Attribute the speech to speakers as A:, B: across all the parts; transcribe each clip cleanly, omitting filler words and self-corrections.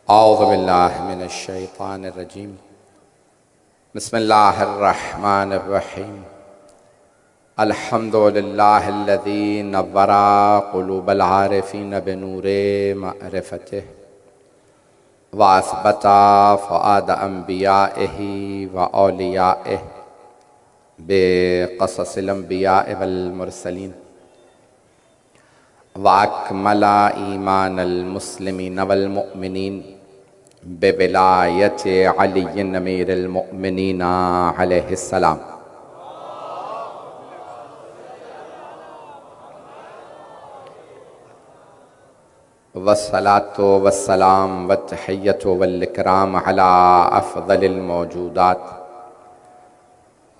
A: औज़ु बिल्लाहि मिनश्शैतानिर्रजीम। बिस्मिल्लाहिर्रहमानिर्रहीम। अल्हम्दुलिल्लाहिल्लज़ी नव्वरा क़ुलूबल आरिफ़ीन बिनूरे मअरिफ़तिह व असबता फ़ुआद अंबियाइही व औलियाइह बिक़ससिल अंबियाइ वल मुरसलीन व अकमला ईमानल मुस्लिमीन वल मुअमिनीन बिविलायति अलीय्यिन अमीरिल मुअमिनीन अलैहिस्सलाम। वस्सलातु वस्सलाम वत्तहिय्यतु वल इकराम अला अफ़ज़लिल मौजूदात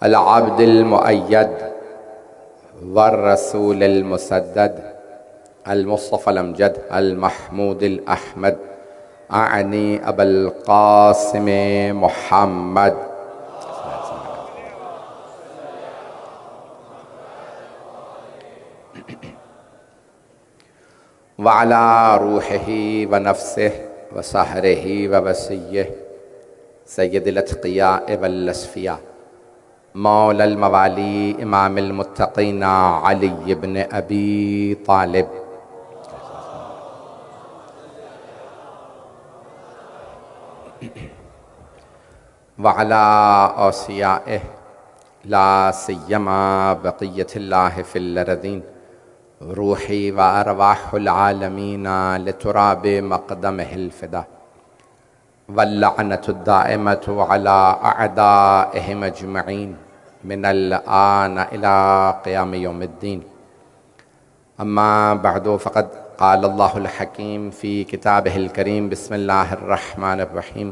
A: अल अब्दिल मुअय्यद वर रसूलिल मुसद्दद अल मुस्तफ़ल अमजद अल महमूदिल अहमद आनी अबुल क़ासिम मुहम्मद व अला रूहिही व नफ्सिही व सहरिही व वसिय्यिही सय्यदिल अत्क़ियाए वल अस्फ़िया मौलल मवाली इमामिल मुत्तक़ीन अली इब्न अबी तालिब व अला औसियाइही ला सिय्यमा बक़िय्यतिल्लाहि फ़िल अर्ज़ीन रूही व अरवाहुल आलमीन लितुराबि मक़दमिहिल फ़िदा वल्लअनतु दाइमतु अला अअदाइहिम अजमईन मिनल आन इला क़ियाम यौमिद्दीन। अम्मा बअदु फ़क़द क़ालल्लाहुल हकीम फ़ी किताबिहिल करीम बिस्मिल्लाहिर्रहमानिर्रहीम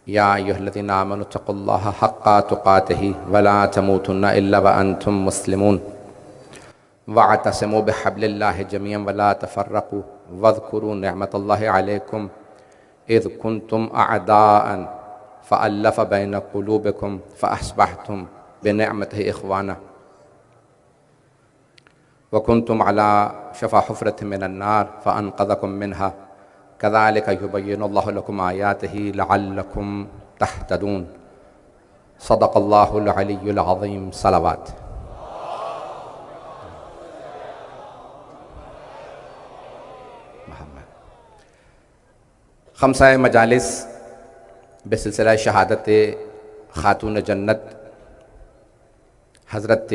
A: या अय्युहल्लज़ीना आमनू तक़ुल्लाहा हक़्क़ा तुक़ातिही वला तमूतुन्ना इल्ला व अंतुम मुस्लिमून वअतसिमू बिहब्लिल्लाहि जमीअन वला तफ़र्रक़ू वज़्कुरू निअमतल्लाहि अलैकुम इज़ कुन्तुम अअदाअन फ़अल्लफ़ बैन क़ुलूबिकुम फ़अस्बहतुम बिनिअमतिही इख़वाना व कुन्तुम अला शफ़ा हुफ़रतिन मिनन नार फ़अनक़ज़कुम मिनहा कज़ालिक युबय्यिनुल्लाहु लकुम आयातिही लअल्लकुम तहतदून। सदक़ल्लाहुल अलिय्युल अज़ीम। सलावत। ख़म्सा मजालिस बिसिलसिला शहादत ख़ातून जन्नत हज़रत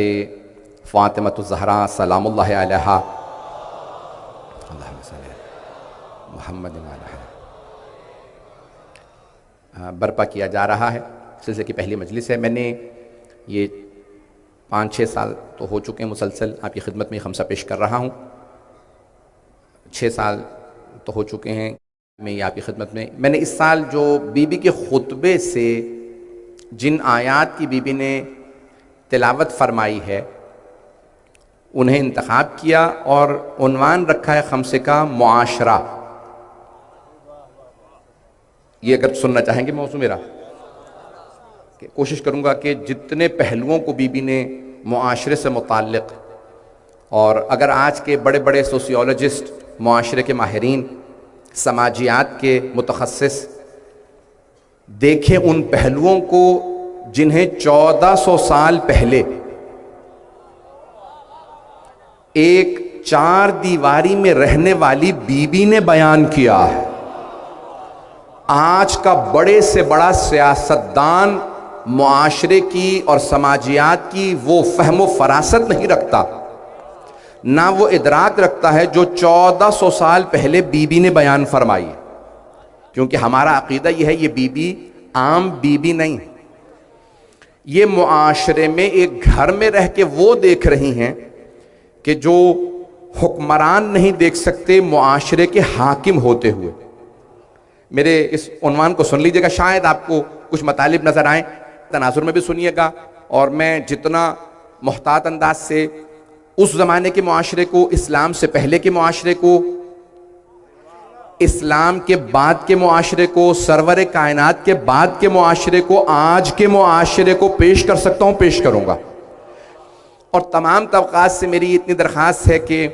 A: फ़ातिमतुज़ ज़हरा सलामुल्लाहि अलैहा मोहम्मद बर्पा किया जा रहा है। सिलसिले की पहली मजलिस है। मैंने ये 5-6 साल तो हो चुके हैं मुसलसल आपकी खिदमत में ख़म्सा पेश कर रहा हूँ। 6 साल तो हो चुके हैं मैं ये आपकी खिदमत में। मैंने इस साल जो बीबी के खुतबे से जिन आयात की बीबी ने तिलावत फरमाई है उन्हें इंतखाब किया और उन्वान रखा है खम्से का मुआशरा। ये अगर सुनना चाहेंगे मौजू मेरा, कोशिश करूँगा कि जितने पहलुओं को बीबी ने मुआशरे से मुताल्लिक़, और अगर आज के बड़े बड़े सोशियोलॉजिस्ट, मुआशरे के माहिरीन, समाजियात के मुतखस्सिस देखें उन पहलुओं को जिन्हें 1400 साल पहले एक 4 दीवारी में रहने वाली बीबी ने बयान किया है, आज का बड़े से बड़ा सियासतदान मुआशरे की और समाजियात की वो फहम व फरासत नहीं रखता, ना वो इदराक रखता है जो 1400 साल पहले बीबी ने बयान फरमाई। क्योंकि हमारा अकीदा यह है, ये बीबी आम बीबी नहीं, ये मुआशरे में एक घर में रह के वो देख रही हैं कि जो हुक्मरान नहीं देख सकते मुआशरे के हाकिम होते हुए। मेरे इस उन्वान को सुन लीजिएगा, शायद आपको कुछ मतालिब नज़र आए, तनाजुर में भी सुनिएगा। और मैं जितना मुहतात अंदाज से उस ज़माने के मुआशरे को, इस्लाम से पहले के मुआशरे को, इस्लाम के बाद के मुआशरे को, सरवर कायनात के बाद के मुआशरे को, आज के मुआशरे को पेश कर सकता हूँ, पेश करूँगा। और तमाम तबक़ात से मेरी इतनी दरख्वास्त है कि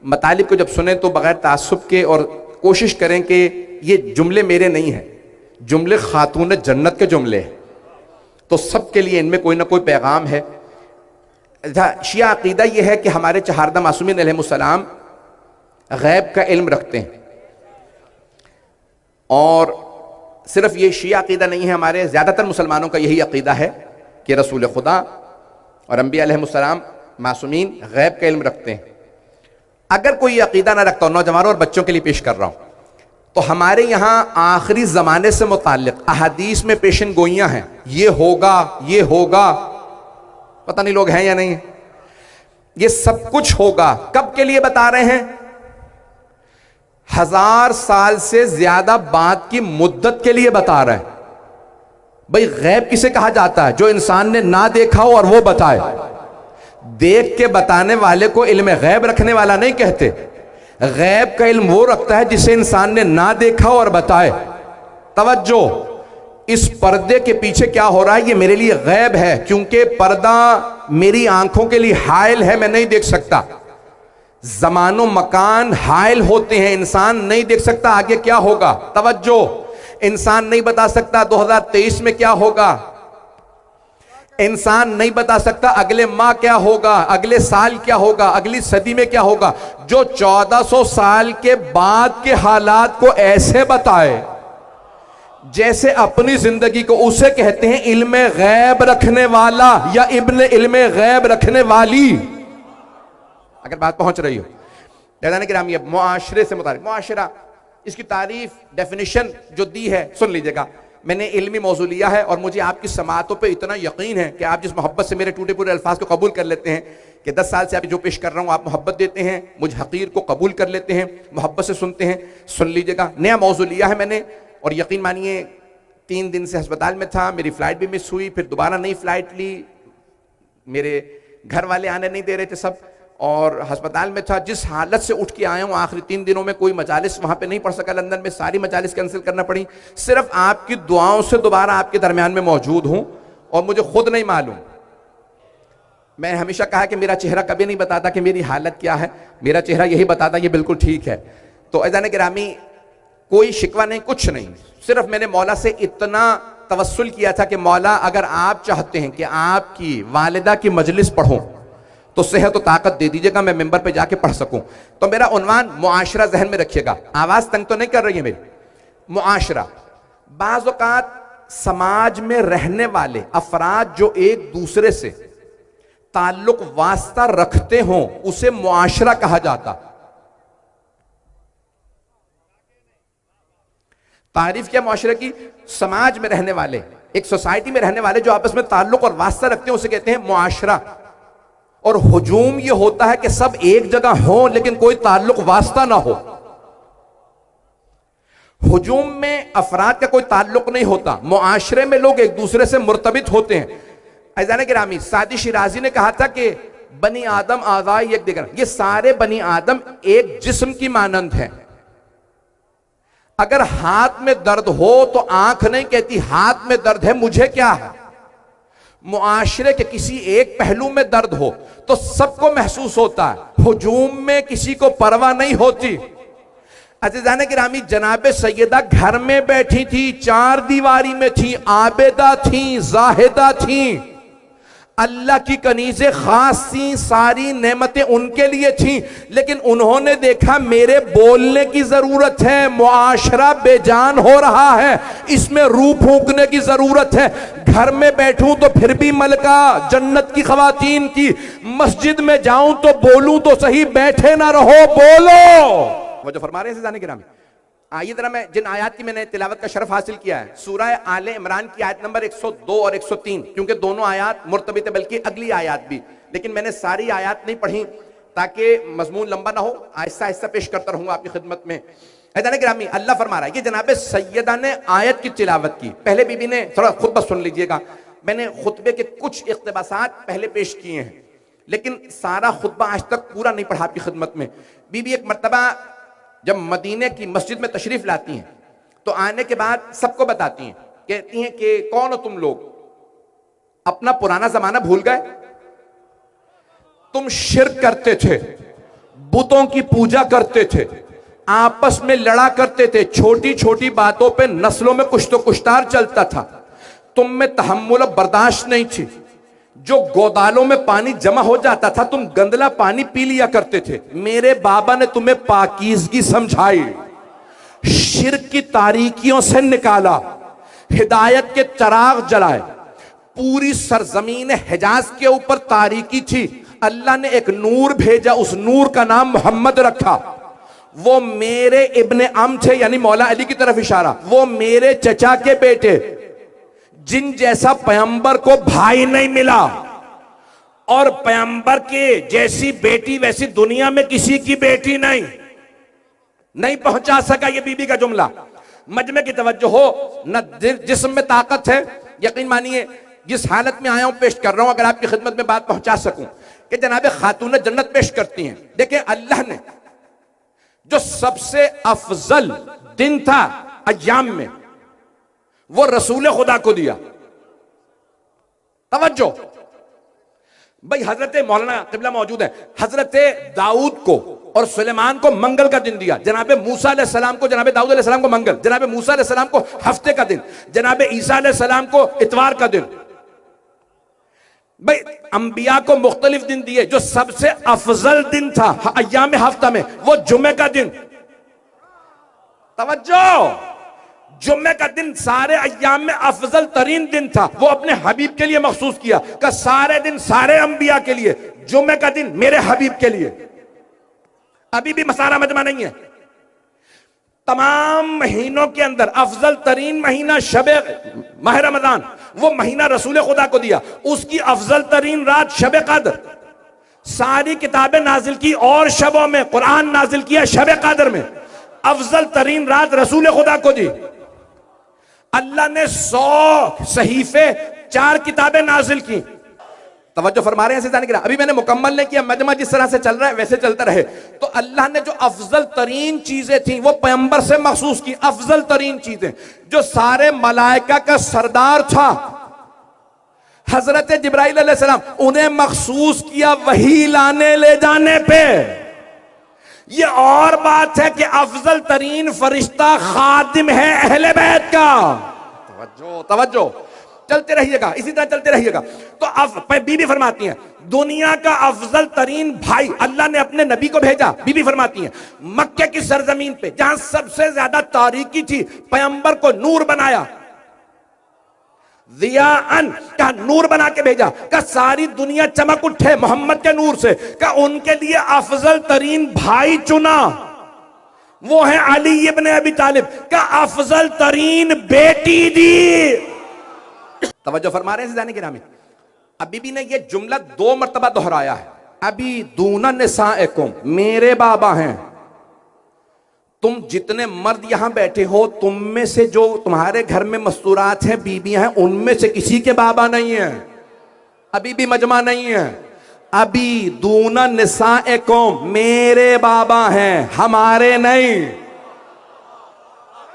A: मतालिब को जब सुने तो बग़ैर तासुब के और कोशिश करें कि ये जुमले मेरे नहीं हैं, जुमले खातून जन्नत के जुमले हैं, तो सबके लिए इनमें कोई ना कोई पैगाम है। शिया अकीदा यह है कि हमारे चहारदा मासूमीन अलैहिमुस्सलाम गैब का इल्म रखते हैं, और सिर्फ ये शिया अकीदा नहीं है, हमारे ज़्यादातर मुसलमानों का यही अकीदा है कि रसूल खुदा और अंबिया अलैहिमुस्सलाम मासूमीन गैब का इल्म रखते हैं। अगर कोई अकीदा ना रखता हो, नौजवानों और बच्चों के लिए पेश कर रहा हूं, तो हमारे यहां आखिरी ज़माने से मुताल्लिक अहादीस में पेशन गोइयां हैं, ये होगा ये होगा, पता नहीं लोग हैं या नहीं, ये सब कुछ होगा। कब के लिए बता रहे हैं? 1000 साल से ज्यादा बाद की मुद्दत के लिए बता रहे हैं। भाई गैब किसे कहा जाता है? जो इंसान ने ना देखा हो और वो बताए। देख के बताने वाले को इल्म गैब रखने वाला नहीं कहते। गैब का इल्म वो रखता है जिसे इंसान ने ना देखा और बताए। तवज्जो, इस पर्दे के पीछे क्या हो रहा है ये मेरे लिए गैब है, क्योंकि पर्दा मेरी आंखों के लिए हायल है, मैं नहीं देख सकता। ज़मानो मकान हायल होते हैं, इंसान नहीं देख सकता आगे क्या होगा। तवज्जो, इंसान नहीं बता सकता 2023 में क्या होगा, इंसान नहीं बता सकता अगले माह क्या होगा, अगले साल क्या होगा, अगली सदी में क्या होगा। जो 1400 साल के बाद के हालात को ऐसे बताए जैसे अपनी जिंदगी को, उसे कहते हैं इल्म गैब रखने वाला या इब्न इल्म गैब रखने वाली। अगर बात पहुंच रही हो, गिरामी, मुआशरे से मुताबिक, मुआशरा इसकी तारीफ डेफिनेशन जो दी है सुन लीजिएगा। मैंने इल्मी मौजू लिया है और मुझे आपकी समातों पे इतना यकीन है कि आप जिस मोहब्बत से मेरे टूटे पूरे अल्फाज को कबूल कर लेते हैं कि 10 साल से आप जो पेश कर रहा हूं आप मोहब्बत देते हैं, मुझ हकीर को कबूल कर लेते हैं, मोहब्बत से सुनते हैं। सुन लीजिएगा, नया मौजू लिया है मैंने, और यकीन मानिए 3 दिन से अस्पताल में था, मेरी फ्लाइट भी मिस हुई, फिर दोबारा नई फ्लाइट ली, मेरे घर वाले आने नहीं दे रहे थे सब, और अस्पताल में था। जिस हालत से उठ के आया हूँ आखिरी 3 दिनों में, कोई मजालिस वहाँ पे नहीं पढ़ सका लंदन में, सारी मजालिस कैंसिल करना पड़ी। सिर्फ आपकी दुआओं से दोबारा आपके दरमियान में मौजूद हूँ, और मुझे खुद नहीं मालूम। मैं हमेशा कहा कि मेरा चेहरा कभी नहीं बताता कि मेरी हालत क्या है, मेरा चेहरा यही बताता ये बिल्कुल ठीक है। तो अज़ान गिरामी, कोई शिकवा नहीं, कुछ नहीं, सिर्फ मैंने मौला से इतना तवस्सुल किया था कि मौला अगर आप चाहते हैं कि आपकी वालिदा की मजलिस पढ़ूं तो सेहत और ताकत दे दीजिएगा, मैं मिंबर पे जाके पढ़ सकूं। तो मेरा उन्वान मुआशरा जहन में रखिएगा। आवाज तंग तो नहीं कर रही है मेरी? मुआशरा, बाज़ औक़ात समाज में रहने वाले अफराद जो एक दूसरे से ताल्लुक वास्ता रखते हों उसे मुआशरा कहा जाता। तारीफ क्या मुआशरे की? समाज में रहने वाले, एक सोसाइटी में रहने वाले जो आपस में ताल्लुक और वास्ता रखते हैं उसे कहते हैं मुआशरा। और हुजूम ये होता है कि सब एक जगह हो लेकिन कोई ताल्लुक वास्ता ना हो। हुजूम में अफराद का कोई ताल्लुक नहीं होता, मुआशरे में लोग एक दूसरे से मुर्तबित होते हैं। अज़ान गिरामी, सादी शिराजी ने कहा था कि बनी आदम आज़ाई एक दिगर, ये सारे बनी आदम एक जिस्म की मानंद हैं। अगर हाथ में दर्द हो तो आंख नहीं कहती हाथ में दर्द है, मुझे क्या है। मुआशरे के किसी एक पहलू में दर्द हो तो सबको महसूस होता है, हुजूम में किसी को परवाह नहीं होती। अज़ीज़ान गिरामी, जनाबे सैयदा घर में बैठी थी, 4 दीवारी में थी, आबेदा थी, जाहिदा थी, अल्लाह की कनीज़े खास थी, सारी नेमतें उनके लिए थी, लेकिन उन्होंने देखा मेरे बोलने की जरूरत है, मुआशरा बेजान हो रहा है, इसमें रूह फूंकने की जरूरत है। घर में बैठूं तो फिर भी मलका जन्नत की खवातीन की, मस्जिद में जाऊं तो बोलूं तो सही, बैठे ना रहो, बोलो। वो जो फरमा रहे हैं जाने के नाम। आइए जरा, मैं जिन आयत की मैंने तिलावत का शरफ हासिल किया है, सूरह आले इमरान की आयत नंबर 102 और 103, क्योंकि दोनों आयत मुर्तबित है, बल्कि अगली आयत भी, लेकिन मैंने सारी आयत नहीं पढ़ी ताकि मजमून लंबा ना हो, आहिस्ता आहिस्ता पेश करता रहूंगा आपकी खिदमत में। गिरामी, अल्लाह फरमा रहा है, ये जनाबे सैयदा ने आयत की तिलावत की। पहले बीबी ने थोड़ा खुतबा सुन लीजिएगा, मैंने खुतबे के कुछ इख्तिबासात पहले पेश किए हैं, लेकिन सारा खुतबा आज तक पूरा नहीं पढ़ा आपकी खिदमत में। बीबी एक मरतबा जब मदीने की मस्जिद में तशरीफ लाती हैं तो आने के बाद सबको बताती हैं, कहती हैं कि कौन हो तुम लोग, अपना पुराना जमाना भूल गए, तुम शिर्क करते थे, बुतों की पूजा करते थे, आपस में लड़ा करते थे, छोटी छोटी बातों पे नस्लों में कुछ तो कुश्तार चलता था। तुम में तहम्मुल और बर्दाश्त नहीं थी। जो गोदालों में पानी जमा हो जाता था तुम गंदला पानी पी लिया करते थे। मेरे बाबा ने तुम्हें पाकीज़गी समझाई, शिर्क की तारीकियों से निकाला, हिदायत के चराग जलाए। पूरी सरजमीन हिजाज के ऊपर तारीकी थी, अल्लाह ने एक नूर भेजा, उस नूर का नाम मोहम्मद रखा। वो मेरे इब्ने अम थे, यानी मौला अली की तरफ इशारा। वो मेरे चचा के बेटे, जिन जैसा पैगंबर को भाई नहीं मिला और पैगंबर के जैसी बेटी वैसी दुनिया में किसी की बेटी नहीं पहुंचा सका। ये बीबी का जुमला। मजमे की तवज्जो हो, न जिस्म में ताकत है। यकीन मानिए जिस हालत में आया हूं पेश कर रहा हूं, अगर आपकी खिदमत में बात पहुंचा सकूं कि जनाब खातून जन्नत पेश करती हैं। देखिए अल्लाह ने जो सबसे अफजल दिन था अय्याम में, वो रसूल खुदा को दिया। तवज्जो भाई, हजरत मौलाना किबला मौजूद है, हजरत दाऊद को और सुलेमान को मंगल का दिन दिया, जनाब मूसा अलैहिस्सलाम को, जनाब दाऊद अलैहिस्सलाम को मंगल, जनाब मूसा अलैहिस्सलाम को हफ्ते का दिन, जनाब ईसा अलैहिस्सलाम को इतवार का दिन। भाई अंबिया को मुख्तलिफ दिन दिए, जो सबसे अफजल दिन था अय्याम हफ्ता में वो जुम्मे का दिन। तवज्जो, जुम्मे का दिन सारे अय्याम में अफजल तरीन दिन था, वो अपने हबीब के लिए मखसूस किया कि सारे दिन सारे अंबिया के लिए, जुम्मे का दिन मेरे हबीब के लिए। अभी भी मसाला मजमा नहीं है। तमाम महीनों के अंदर अफजल तरीन महीना शबे माह रमजान, वो महीना रसूल खुदा को दिया। उसकी अफजल तरीन रात शबे कद्र। सारी किताबें नाजिल की और शबों में, कुरान नाजिल किया शबे कद्र में। अफजल तरीन रात रसूल खुदा को दी। अल्लाह ने 100 सहीफे 4 किताबें नाजिल की। तवज्जो फरमा रहे हैं जाने के लिए। अभी मैंने मुकम्मल नहीं किया, मजमा जिस तरह से चल रहा है वैसे चलता रहे। तो अल्लाह ने जो अफजल तरीन चीजें थी वो पैगंबर से मखसूस की। अफजल तरीन चीजें जो सारे मलाइका का सरदार था हजरत जिब्राइल अलैहिस्सलाम, उन्हें मखसूस किया वही लाने ले जाने पे। ये और बात है कि अफजल तरीन फरिश्ता खादिम है अहले बैत का। तवज्जो तवज्जो, चलते रहिएगा, इसी तरह चलते रहिएगा। तो बीबी फरमाती हैं दुनिया का अफजल तरीन भाई अल्लाह ने अपने नबी को भेजा। बीबी फरमाती हैं मक्के की सरजमीन पे जहां सबसे ज्यादा तारीकी थी, पैगंबर को नूर बनाया, दियाअन का नूर बना के भेजा, का सारी दुनिया चमक उठे मोहम्मद के नूर से, का उनके लिए अफजल तरीन भाई चुना, वो है अली इब्ने अबी तालिब, का अफजल तरीन बेटी दी। तवज्जो फरमा रहे हैं जाने के नाम। अब बीबी ने यह जुमला 2 मरतबा दोहराया है। अभी दूना निसाएकुम, मेरे बाबा हैं। तुम जितने मर्द यहां बैठे हो, तुम में से जो तुम्हारे घर में मस्तूरात हैं, बीबियां हैं, उनमें से किसी के बाबा नहीं है। अभी भी मजमा नहीं है। अभी दूना निसाएकुम, मेरे बाबा हैं, हमारे नहीं।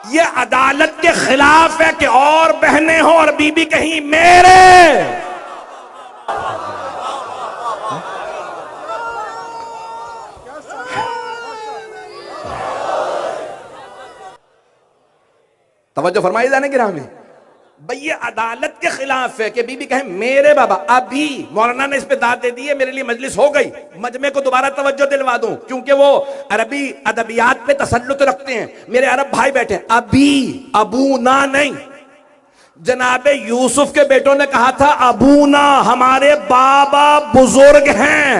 A: ये अदालत के खिलाफ है कि और बहनें हो और बीबी कहीं मेरे। तवज्जो फरमाई जाने की राह में। भाई ये अदालत के खिलाफ है कि बीबी कहे मेरे बाबा। अभी मौलाना ने इस पे दाद दे दी है, मेरे लिए मजलिस हो गई। मजमे को दोबारा तवज्जो दिलवा दूं, क्योंकि वो अरबी अदबियात पे तसल्लुत रखते हैं, मेरे अरब भाई बैठे। अभी अबू ना नहीं, जनाबे यूसुफ के बेटों ने कहा था अबू ना, हमारे बाबा बुजुर्ग हैं,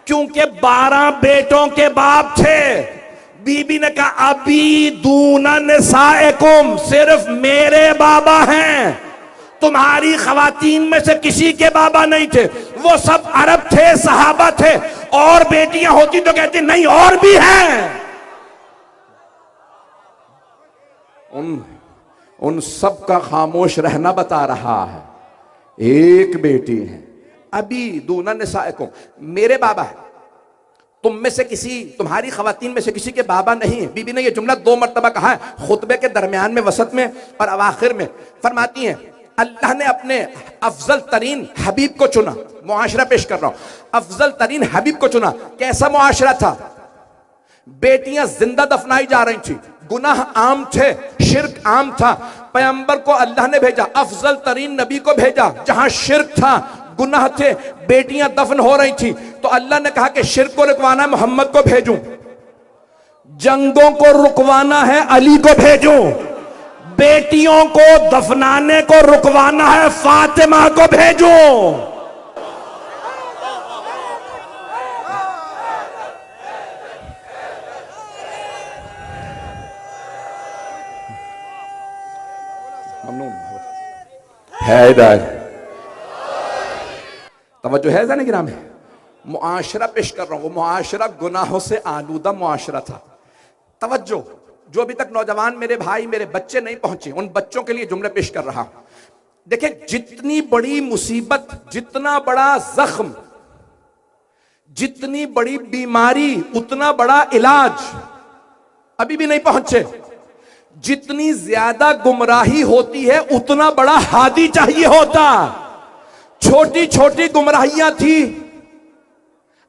A: क्योंकि 12 बेटों के बाप थे। बीबी ने कहा अभी दूना निसाएकुम, सिर्फ मेरे बाबा हैं, तुम्हारी खवातीन में से किसी के बाबा नहीं थे। वो सब अरब थे, सहाबा थे, और बेटियां होती तो कहते नहीं और भी हैं। उन सब का खामोश रहना बता रहा है, एक बेटी है। अभी दूना निसाएकुम, मेरे बाबा है, तुम में से किसी, तुम्हारी खवातीन में से किसी के बाबा नहीं है। बीबी ने यह जुमला 2 मरतबा कहा है, खुतबे के दरमियान में, वसत में और अवाखिर में। फरमाती हैं अल्लाह ने अपने अफजल तरीन हबीब को चुना। मुआशरा पेश कर रहा हूं, अफजल तरीन हबीब को चुना। कैसा मुआशरा था? बेटियां जिंदा दफनाई जा रही थी, गुनाह आम थे, शिर्क आम था। पैगंबर को अल्लाह ने भेजा, अफजल तरीन नबी को भेजा, जहां शिर्क था, गुनाह थे, बेटियां दफन हो रही थी, तो अल्लाह ने कहा कि शिर्क को रुकवाना है मोहम्मद को भेजूं, जंगों को रुकवाना है अली को भेजूं, बेटियों को दफनाने को रुकवाना है फातिमा को भेजूं। है इधर तवज्जो है जाने गिराम है। मुआशरा पेश कर रहा हूं, वो मुआशरा गुनाहों से आलूदा मुआशरा था। तवज्जो, जो अभी तक नौजवान मेरे भाई मेरे बच्चे नहीं पहुंचे, उन बच्चों के लिए जुमले पेश कर रहा हूं। देखिए, जितनी बड़ी मुसीबत, जितना बड़ा जख्म, जितनी बड़ी बीमारी, उतना बड़ा इलाज अभी भी नहीं पहुंचे। जितनी ज्यादा गुमराही होती है उतना बड़ा हादी चाहिए होता। छोटी छोटी गुमराहियां थी,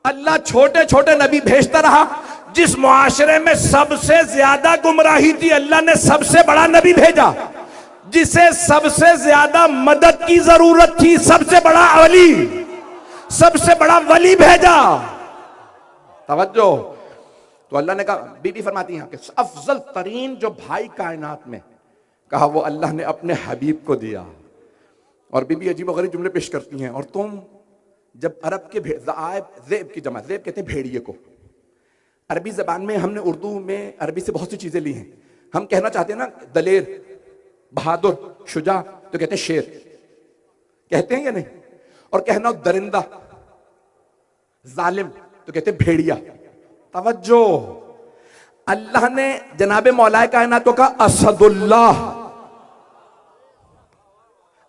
A: अल्लाह छोटे छोटे नबी भेजता रहा। जिस मुआशरे में सबसे ज्यादा गुमराही थी, अल्लाह ने सबसे बड़ा नबी भेजा। जिसे सबसे ज्यादा मदद की जरूरत थी, सबसे बड़ा अली, सबसे बड़ा वली भेजा। तवज्जो, तो अल्लाह ने कहा, बीबी फरमाती हैं कि अफजल तरीन जो भाई कायनात में, कहा वो अल्लाह ने अपने हबीब को दिया। और बीबी अजीब वगैरह जुमले पेश करती हैं। और तुम जब अरब के ज़ेब की जमा, ज़ेब कहते हैं भेड़िए को, अरबी जबान में, हमने उर्दू में अरबी से बहुत सी चीजें ली हैं। हम कहना चाहते हैं ना दलेर, बहादुर, शुजा, तो कहते हैं शेर, कहते हैं या नहीं? और कहना दरिंदा, जालिम, तो कहते हैं भेड़िया। तवज्जो, अल्लाह ने जनाबे मौलाए कायनात का असदुल्लाह,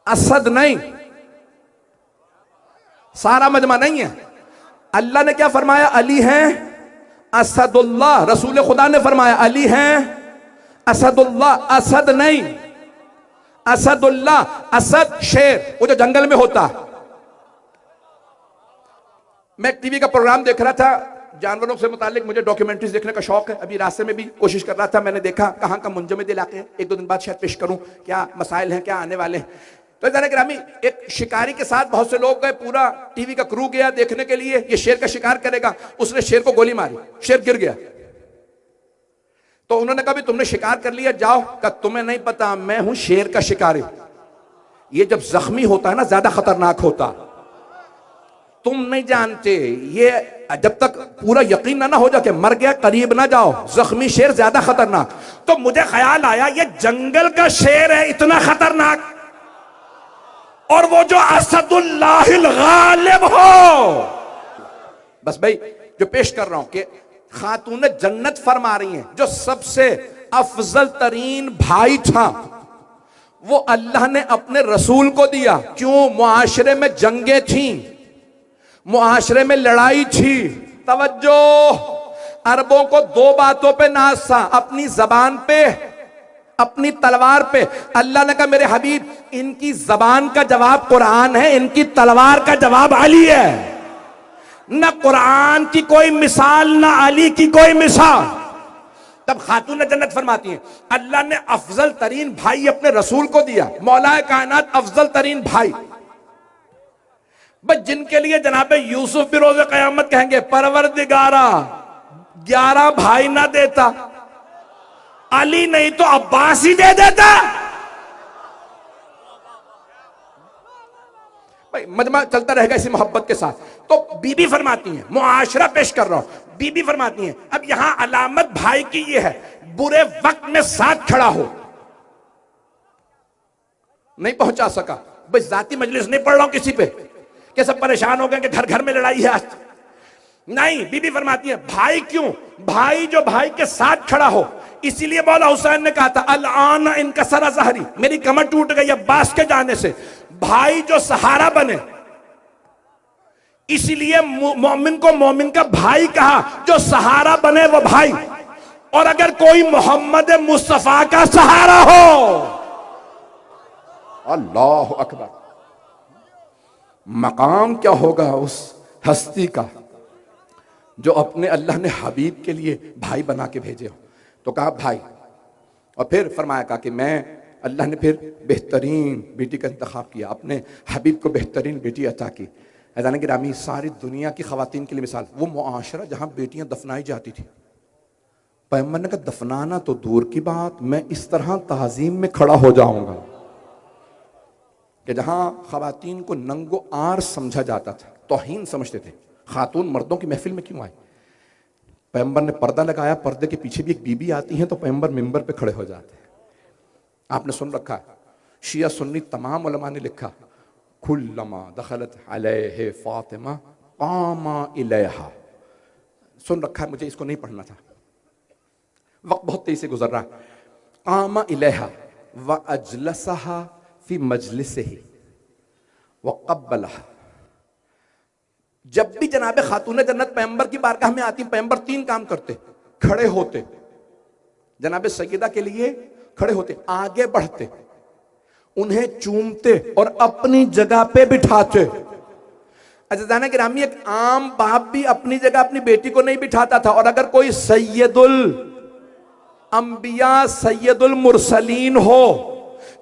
A: असद नहीं, सारा मजमा नहीं है। अल्लाह ने क्या फरमाया? अली हैं असदुल्लाह। रसूल खुदा ने फरमाया अली हैं असदुल्लाह, असद नहीं, असदुल्लाह। असद शेर, वो जो जंगल में होता। मैं एक टीवी का प्रोग्राम देख रहा था, जानवरों से मुतालिक, मुझे डॉक्यूमेंट्रीज देखने का शौक है। अभी रास्ते में भी कोशिश कर रहा था, मैंने देखा कहाँ का मुंजमद इलाके, एक दो दिन बाद शायद पेश करूं क्या मसाइल हैं, क्या आने वाले हैं। तो जाने ग्रामी, एक शिकारी के साथ बहुत से लोग गए, पूरा टीवी का क्रू गया देखने के लिए, ये शेर का शिकार करेगा। उसने शेर को गोली मारी, शेर गिर गया। तो उन्होंने कहा, तुमने शिकार कर लिया, जाओ। कहा, तुम्हें नहीं पता, मैं हूं शेर का शिकारी। ये जब जख्मी होता है ना, ज्यादा खतरनाक होता। तुम नहीं जानते, ये जब तक पूरा यकीन ना हो जाए कि मर गया, करीब ना जाओ, जख्मी शेर ज्यादा खतरनाक। तो मुझे ख्याल आया, ये जंगल का शेर है इतना खतरनाक, और वो जो असदुल्लाहिल गालिब हो। बस भाई, जो पेश कर रहा हूं कि खातून जन्नत फरमा रही हैं, जो सबसे अफजल तरीन भाई था, वो अल्लाह ने अपने रसूल को दिया। क्यों? मुआशरे में जंगें थी, मुआशरे में लड़ाई थी। तवज्जो, अरबों को दो बातों पे नाज था, अपनी जबान पे, अपनी तलवार पे। अल्लाह ने कहा, मेरे हबीब, इनकी जबान का जवाब कुरान है, इनकी तलवार का जवाब अली है। न कुरान की कोई मिसाल, न अली की कोई मिसाल। तब खातून जन्नत फरमाती हैं, अल्लाह ने अफजल तरीन भाई अपने रसूल को दिया। मौलाए कायनात अफजल तरीन भाई, बस जिनके लिए जनाबे यूसुफ भी रोज़े क़यामत कहेंगे, परवरदिगारा 11 भाई ना देता, अली नहीं तो अब्बास ही दे देता। भाई मजमा चलता रहेगा इसी मोहब्बत के साथ। तो बीबी फरमाती हैं, मुआशरा पेश कर रहा हूं, बीबी फरमाती हैं, अब यहां अलामत भाई की ये है, बुरे वक्त में साथ खड़ा हो। नहीं पहुंचा सका, भाई जाती मजलिस नहीं पढ़ रहा हूं किसी पे कि सब परेशान हो गए कि घर घर में लड़ाई है आज। नहीं, बीबी फरमाती है, भाई क्यों? भाई जो भाई के साथ खड़ा हो। इसीलिए मौला हुसैन ने कहा था, अल-आन इनकसरा ज़हरी, मेरी कमर टूट गई अब्बास के जाने से। भाई जो सहारा बने, इसीलिए मोमिन को मोमिन का भाई कहा, जो सहारा बने वो भाई। और अगर कोई मोहम्मद मुस्तफा का सहारा हो, अल्लाह अकबर, मकाम क्या होगा उस हस्ती का। जो अपने अल्लाह ने हबीब के लिए भाई बना के भेजे हो। तो कहा भाई, और फिर फरमाया कहा कि मैं, अल्लाह ने फिर बेहतरीन बेटी का इंतखाब किया, अपने हबीब को बेहतरीन बेटी अता की। ऐज़ान गिरामी, सारी दुनिया की ख़वातीन के लिए मिसाल, वो मुआशरा जहाँ बेटियाँ दफनाई जाती थी, पैगंबर ने कहा दफनाना तो दूर की बात, मैं इस तरह ताज़ीम में खड़ा हो जाऊंगा कि जहाँ ख़वातीन को नंगो आर समझा जाता था, तौहीन समझते थे, खातून मर्दों की महफिल में क्यों आए। पैगंबर ने पर्दा लगाया, पर्दे के पीछे भी एक बीबी आती है तो पैगंबर मिंबर पे खड़े हो जाते हैं। आपने सुन रखा, शिया सुन्नी तमाम उलमा ने लिखा, कुल्लमा दखलत अलैहि फातिमा कामा इलैहा। सुन रखा है, मुझे इसको नहीं पढ़ना था, वक्त बहुत तेजी से गुजर रहा है। कामा इलैहा व अजलसहा फी मजलिसिही व क़ब्बलहा। जब भी जनाब खातून जन्नत पैगंबर की बारगाह में आती, पैगंबर तीन काम करते, खड़े होते, जनाब सैयदा के लिए खड़े होते, आगे बढ़ते, उन्हें चूमते और अपनी जगह पे बिठाते। अज़ीज़ान गिरामी, एक आम बाप भी अपनी जगह अपनी बेटी को नहीं बिठाता था, और अगर कोई सैयदुल अंबिया सैयदुल मुरसलीन हो,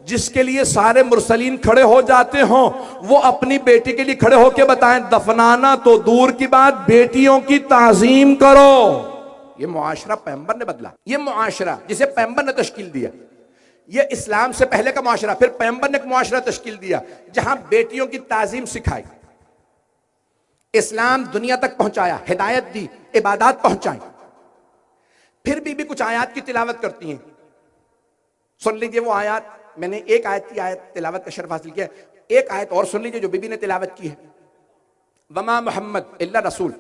A: जिसके लिए सारे मुरसलीन खड़े हो जाते हों, वो अपनी बेटी के लिए खड़े होकर बताएं दफनाना तो दूर की बात, बेटियों की ताजीम करो। ये मुआशरा पैगंबर ने बदला, ये मुआशरा जिसे पैगंबर ने तश्कील दिया, ये इस्लाम से पहले का मुआशरा। फिर पैगंबर ने एक मुआशरा तश्कील दिया जहां बेटियों की ताजीम सिखाई, इस्लाम दुनिया तक पहुंचाया, हिदायत दी, इबादत पहुंचाई। फिर भी कुछ आयत की तिलावत करती हैं। सुन लीजिए वो आयत, मैंने एक आयत की आयत तिलावत का शर्फ हासिल किया, एक आयत और सुन लीजिए जो बीबी ने तिलावत की है। वमा मुहम्मद इल्ला रसूल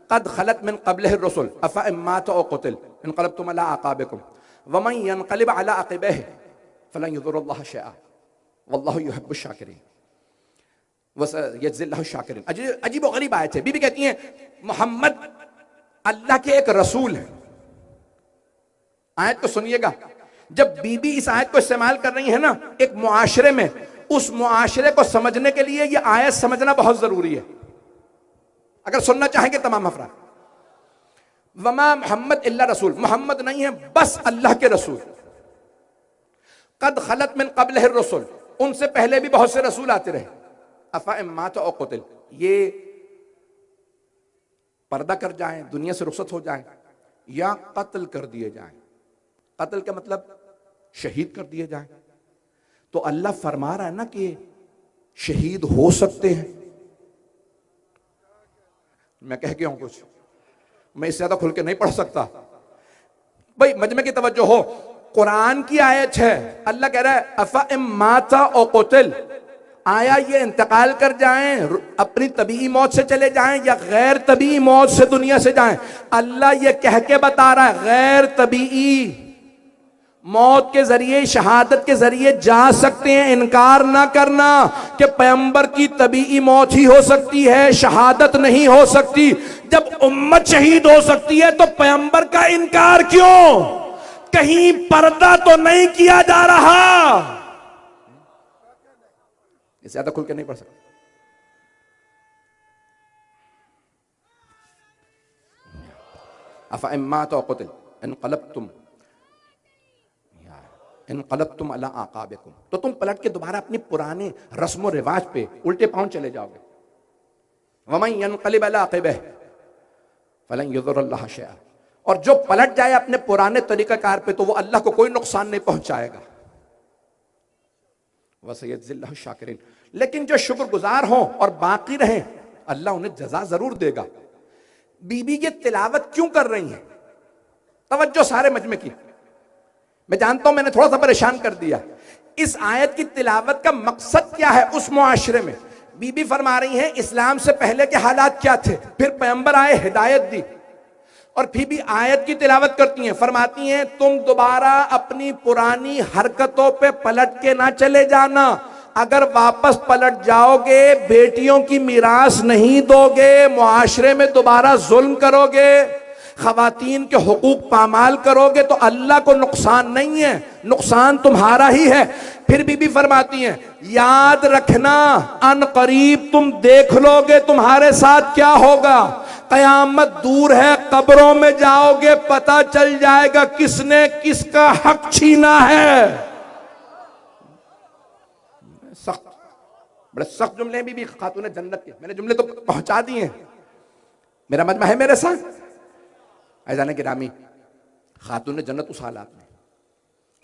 A: कद खलत मिन क़ब्लिहि रुसुल अफ़ा इन मात औ क़ुतिल इनक़लबतुम अला अक़ाबिकुम वमन यनक़लिब अला अक़िबैहि फलन युज़िरुल्लाह शैअन वल्लाहु युहिब्बुश शाकिरीन वसयजज़िल्लाहु शाकिरीन। अजीब और गरीब आयत है। बीबी कहती हैं मोहम्मद अल्लाह के एक रसूल है। आयत को सुनिएगा, जब बीबी इस आयत को इस्तेमाल कर रही है ना एक मुआशरे में, उस मुआशरे को समझने के लिए ये आयत समझना बहुत जरूरी है, अगर सुनना चाहेंगे तमाम अफराद। वमा मोहम्मद इल्ला रसूल, मोहम्मद नहीं है बस अल्लाह के रसूल। कद खलत मिन क़ब्लिहि रसूल, उनसे पहले भी बहुत से रसूल आते रहे। अफ़ा इन मात औ क़ुतिल, ये पर्दा कर जाएं, दुनिया से रुखसत हो जाएं, या कत्ल कर दिए जाएं। कत्ल का मतलब शहीद कर दिए जाएं। तो अल्लाह फरमा रहा है ना कि शहीद हो सकते हैं। मैं कह गया हूं कुछ, मैं इससे ज्यादा खुल के नहीं पढ़ सकता भाई, मजमे की तवज्जो हो। कुरान की आयत है, अल्लाह कह रहा है अफ़ा इम माता औ क़ुतिल, आया ये इंतकाल कर जाएं, अपनी तबीई मौत से चले जाएं या गैर तबीई मौत से दुनिया से जाएं। अल्लाह ये कह के बता रहा है गैर तबीई मौत के जरिए, शहादत के जरिए जा सकते हैं। इनकार ना करना कि पैगंबर की तबीई मौत ही हो सकती है, शहादत नहीं हो सकती। जब उम्मत शहीद हो सकती है तो पैगंबर का इनकार क्यों? कहीं पर्दा तो नहीं किया जा रहा। इससे ज्यादा खुल के नहीं पढ़ सकता। अफ़ा इन मात औ क़ुतिल इनक़लबतुम अला अक़ाबिकुम, तो तुम पलट के दोबारा अपनी पुराने रस्म रिवाज पे उल्टे पांव चले जाओगे। वमन यनक़लिब अला अक़िबैहि फलन युज़िरुल्लाह शैअन, और जो पलट जाए अपने पुराने तरीक़ाकार पे तो वो अल्लाह को कोई नुकसान नहीं पहुंचाएगा। वसयजज़िल्लाहु शाकिरीन, लेकिन जो शुक्रगुजार हों और बाकी रहें अल्लाह उन्हें जज़ा जरूर देगा। बीबी ये तिलावत क्यों कर रही हैं? तवज्जो सारे मजमे की। मैं जानता हूं मैंने थोड़ा सा परेशान कर दिया। इस आयत की तिलावत का मकसद क्या है? उस मुआशरे में बीबी फरमा रही हैं इस्लाम से पहले के हालात क्या थे, फिर पैगंबर आए, हिदायत दी, और फिर भी आयत की तिलावत करती हैं। फरमाती हैं तुम दोबारा अपनी पुरानी हरकतों पे पलट के ना चले जाना। अगर वापस पलट जाओगे बेटियों की मीरास नहीं दोगे, मुआशरे में दोबारा जुल्म करोगे, खवातीन के हुकूक पामाल करोगे तो अल्लाह को नुकसान नहीं है, नुकसान तुम्हारा ही है। फिर बीबी फरमाती हैं याद रखना अन करीब तुम देख लोगे तुम्हारे साथ क्या होगा। कयामत दूर है, कब्रों में जाओगे पता चल जाएगा किसने किसका हक छीना है। सख्त, बड़े सख्त जुमले भी खातून जन्नत के, मैंने जुमले तो पहुंचा दिए हैं, मेरा मजमा है मेरे साथ। ऐजान गिरामी, खातून जन्नत उस हालात में,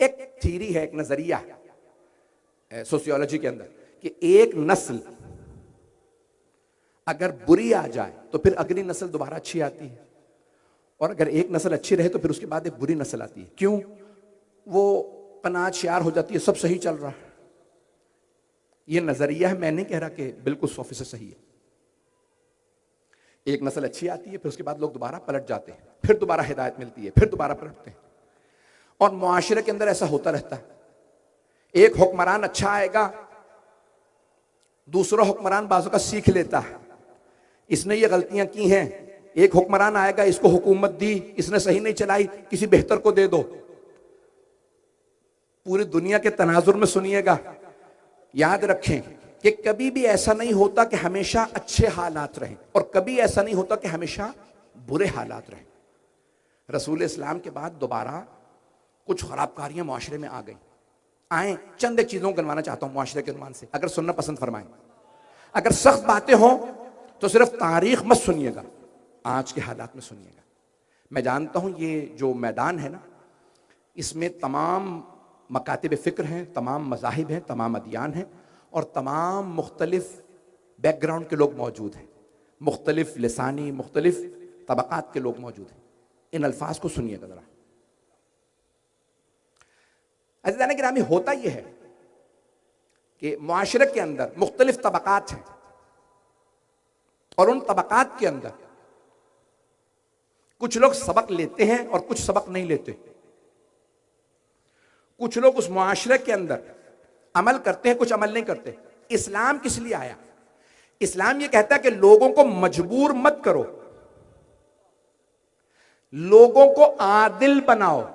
A: एक थीरी है, एक नजरिया है सोशियोलॉजी के अंदर कि एक नस्ल अगर बुरी आ जाए तो फिर अगली नस्ल दोबारा अच्छी आती है, और अगर एक नस्ल अच्छी रहे तो फिर उसके बाद एक बुरी नस्ल आती है। क्यों? वो कनात शार हो जाती है, सब सही चल रहा है। ये नजरिया है, मैं नहीं कह रहा कि बिल्कुल 100% सही है। एक नस्ल अच्छी आती है, फिर उसके बाद लोग दोबारा पलट जाते हैं, फिर दोबारा हिदायत मिलती है, फिर दोबारा पलटते हैं, और मुआशरे के अंदर ऐसा होता रहता है। एक हुक्मरान अच्छा आएगा, दूसरा हुक्मरान बाजू का सीख लेता है, इसने ये गलतियां की हैं, एक हुक्मरान आएगा, इसको हुकूमत दी, इसने सही नहीं चलाई, किसी बेहतर को दे दो। पूरी दुनिया के तनाजुर में सुनिएगा, याद रखें कि कभी भी ऐसा नहीं होता कि हमेशा अच्छे हालात रहें, और कभी ऐसा नहीं होता कि हमेशा बुरे हालात रहें। रसूल इस्लाम के बाद दोबारा कुछ खराबकारियां मुआशरे में आ गई। आए चंद एक चीजों को गिनवाना चाहता हूं मुआशरे के उन्वान से, अगर सुनना पसंद फरमाएं। अगर सख्त बातें हों तो सिर्फ तारीख मत सुनिएगा, आज के हालात में सुनिएगा। मैं जानता हूं ये जो मैदान है ना, इसमें तमाम मकातिब फ़िक्र हैं, तमाम मज़ाहिब हैं, तमाम अदियान हैं, और तमाम मुख्तलिफ बैकग्राउंड के लोग मौजूद हैं, मुख्तलिफ लिसानी, मुख्तलिफ तबक़ात के लोग मौजूद हैं। इन अल्फाज को सुनिएगा ज़रा। अज़ीज़ान गिरामी, होता यह है कि मुआशरे के अंदर मुख्तलिफ तबक़ात हैं, और उन तबक़ात के अंदर कुछ लोग सबक लेते हैं और कुछ सबक नहीं लेते। कुछ लोग उस मुआशरे के अंदर अमल करते हैं, कुछ अमल नहीं करते। इस्लाम किस लिए आया? इस्लाम ये कहता है कि लोगों को मजबूर मत करो, लोगों को आदिल बनाओ।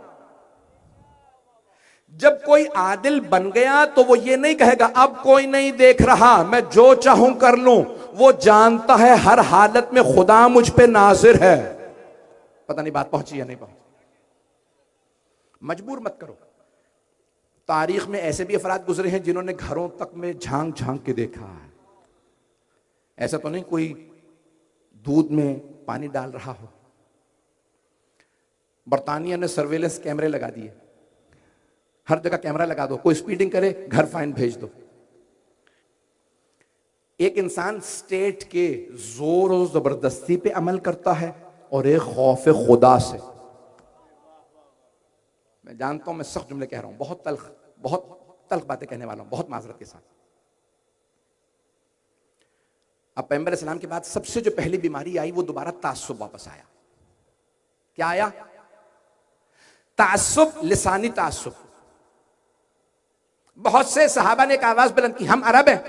A: जब कोई आदिल बन गया तो वो ये नहीं कहेगा अब कोई नहीं देख रहा, मैं जो चाहूं कर लूं। वो जानता है हर हालत में खुदा मुझ पे नाजिर है। पता नहीं बात पहुंची या नहीं पहुंची। मजबूर मत करो। तारीख में ऐसे भी अफराद गुजरे हैं जिन्होंने घरों तक में झांक झांक के देखा है। ऐसा तो नहीं कोई दूध में पानी डाल रहा हो। बर्तानिया ने सर्वेलेंस कैमरे लगा दिए, हर जगह कैमरा लगा दो, कोई स्पीडिंग करे घर फाइन भेज दो। एक इंसान स्टेट के जोर और जबरदस्ती पे अमल करता है, और एक खौफ खुदा से। मैं जानता हूं मैं सख्त जुमले कह रहा हूं, बहुत तल्ख बातें कहने वाला हूं, बहुत माजरत के साथ। अब पैगंबर इस्लाम के बाद सबसे जो पहली बीमारी आई वो दोबारा तासुब वापस आया। क्या आया? तासुब, लिसानी तासुब। बहुत से सहाबा ने एक आवाज बुलंद की, हम अरब हैं,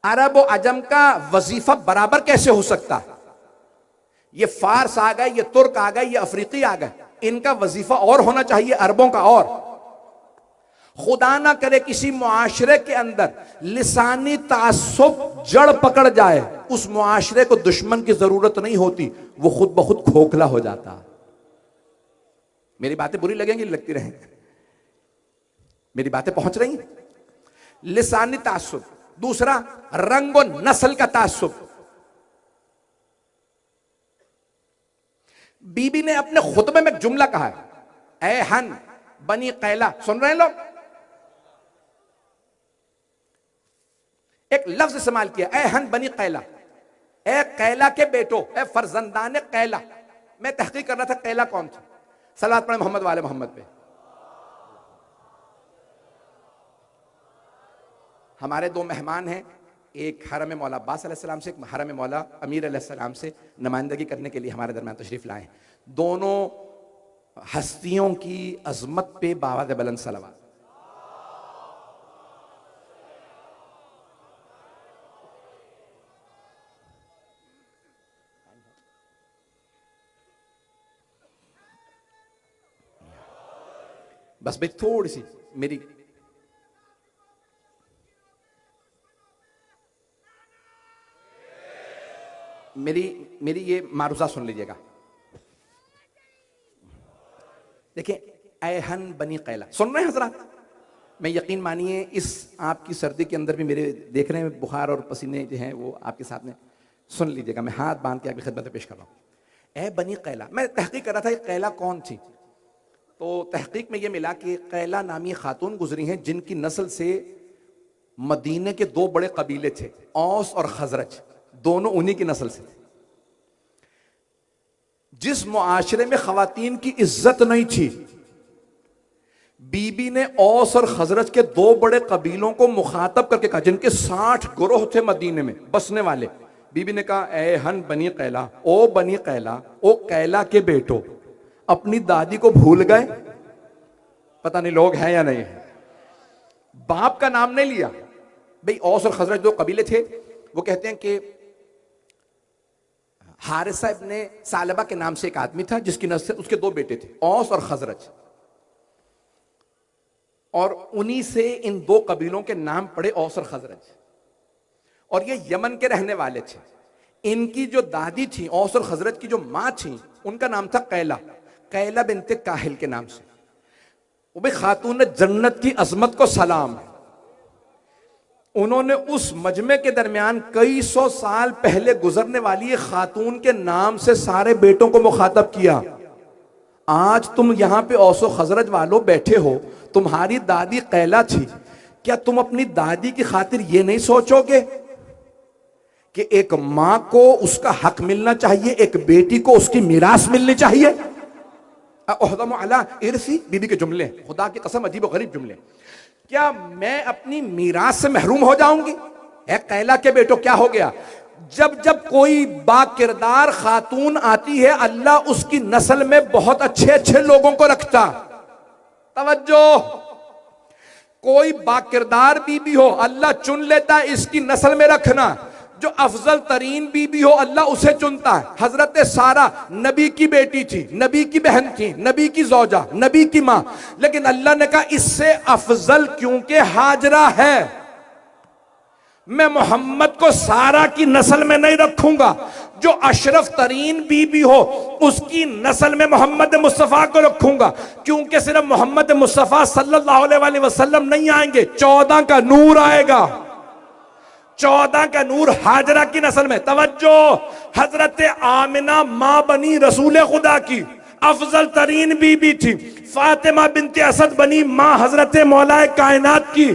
A: अरब और अजम का वजीफा बराबर कैसे हो सकता? ये फारस आ गए, ये तुर्क आ गए, ये अफ्रीकी आ गए, इनका वजीफा और होना चाहिए अरबों का। और खुदा ना करे किसी मुआशरे के अंदर लिसानी तासुब जड़ पकड़ जाए, उस मुआशरे को दुश्मन की जरूरत नहीं होती, वो खुद ब खुद खोखला हो जाता। मेरी बातें बुरी लगेंगी, लगती रहेंगी, मेरी बातें पहुंच रही हैं? लिसानी तासुब। दूसरा, रंग और नस्ल का तासुब। बीबी ने अपने खुतबे में एक जुमला कहा है, ए हन बनी कैला। सुन रहे हैं लोग? एक लफ्ज इस्तेमाल किया, ए हन बनी कैला, ए कैला के बेटो, ए फरजंदान कैला। मैं तहकीक कर रहा था कैला कौन था। सलावत पढ़े मोहम्मद वाले मोहम्मद पे। हमारे दो मेहमान हैं, एक हरम मौला अब्बास अलैहिस्सलाम से, एक हरम मौला अमीर अलैहिस्सलाम से नुमाइंदगी करने के लिए हमारे दरमियान तशरीफ लाए हैं। दोनों हस्तियों की अजमत पे बावाज़ बुलंद सलावत। बस भाई थोड़ी सी मेरी मेरी मेरी ये मारूजा सुन लीजिएगा। देखिए, ऐहन बनी कैला, सुन रहे हैं हजरात? मैं यकीन मानिए इस आपकी सर्दी के अंदर भी मेरे देख रहे हैं बुखार और पसीने जो हैं वो आपके साथ में, सुन लीजिएगा, मैं हाथ बांध के आपकी खिदमत में पेश कर रहा हूँ। ए बनी कैला, मैं तहकीक कर रहा था ये कैला कौन थी, तो तहकीक में ये मिला कि कैला नामी खातून गुजरी हैं जिनकी नस्ल से मदीने के दो बड़े कबीले थे, औस और खजरज, दोनों उन्हीं की नस्ल से थे। जिस मुआशरे में खवातीन की इज्जत नहीं थी, बीबी ने औस और खजरज के दो बड़े कबीलों को मुखातब करके कहा, जिनके 60 गिरोह थे मदीने में बसने वाले। बीबी ने कहा, ए हन बनी कैला, ओ बनी कैला, ओ कैला के बेटो, अपनी दादी को भूल गए? पता नहीं लोग हैं या नहीं है। बाप का नाम नहीं लिया भाई। औस और खजरज दो कबीले थे, वो कहते हैं कि हारिसा इब्ने सालबा के नाम से एक आदमी था जिसकी नस्ल, उसके दो बेटे थे, औस और खजरज, और उन्हीं से इन दो कबीलों के नाम पड़े, औस और खजरज। और ये यमन के रहने वाले थे। इनकी जो दादी थी, औस और खजरज की जो मां थी, उनका नाम था कैला, कैला बिनते काहिल के नाम से। वो भाई खातून जन्नत की अजमत को सलाम है। उन्होंने उस मजमे के दरमियान कई सौ साल पहले गुजरने वाली खातून के नाम से सारे बेटों को मुखातब किया। आज तुम यहां पे औसो खजरज वालों बैठे हो, तुम्हारी दादी कैला थी, क्या तुम अपनी दादी की खातिर यह नहीं सोचोगे कि एक मां को उसका हक मिलना चाहिए, एक बेटी को उसकी मीरास मिलनी चाहिए? अला इरसी, बीबी के जुमले, खुदा की कसम अजीब गरीब जुमले। क्या मैं अपनी मीरास से महरूम हो जाऊंगी? है कैला के बेटो, क्या हो गया? जब जब कोई बाकिरदार खातून आती है, अल्लाह उसकी नस्ल में बहुत अच्छे अच्छे लोगों को रखता। तवज्जो, कोई बाकिरदार बीबी हो, अल्लाह चुन लेता है इसकी नस्ल में रखना। जो अफजल तरीन बीबी हो, अल्लाह उसे चुनता है। हजरत सारा नबी की बेटी थी, नबी की बहन थी, नबी की जोजा, नबी की मां, लेकिन अल्लाह ने कहा इससे अफजल क्योंकि हाजरा है, मैं मोहम्मद को सारा की नस्ल में नहीं रखूंगा। जो अशरफ तरीन बीबी हो उसकी नस्ल में मोहम्मद मुस्तफ़ा को रखूंगा, क्योंकि सिर्फ मोहम्मद मुस्तफ़ा सल्लल्लाहु अलैहि वसल्लम नहीं आएंगे, 14 का नूर आएगा। 14 का नूर हाजरा की नस्ल में। तवज्जो, हजरत आमिना मां बनी रसूल खुदा की, अफजल तरीन बीबी थी। फातिमा बिनते असद बनी मां हजरत मौलाए कायनात की।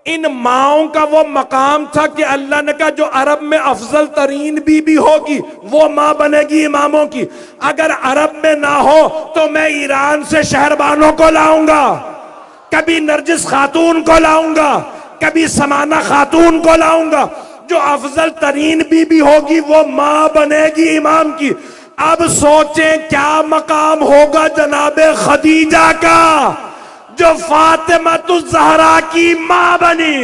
A: इन माओं का वो मकाम था कि अल्लाह ने कहा जो अरब में अफजल तरीन बीबी होगी वो मां बनेगी इमामों की। अगर अरब में ना हो तो मैं ईरान से शहरबानों को लाऊंगा, कभी नरजिस खातून को लाऊंगा, कभी समाना खातून को लाऊंगा। जो अफजल तरीन बीबी होगी वो मां बनेगी इमाम की। अब सोचें क्या मकाम होगा जनाबे खदीजा का, जो फातिमा तु ज़हरा की मां बनी।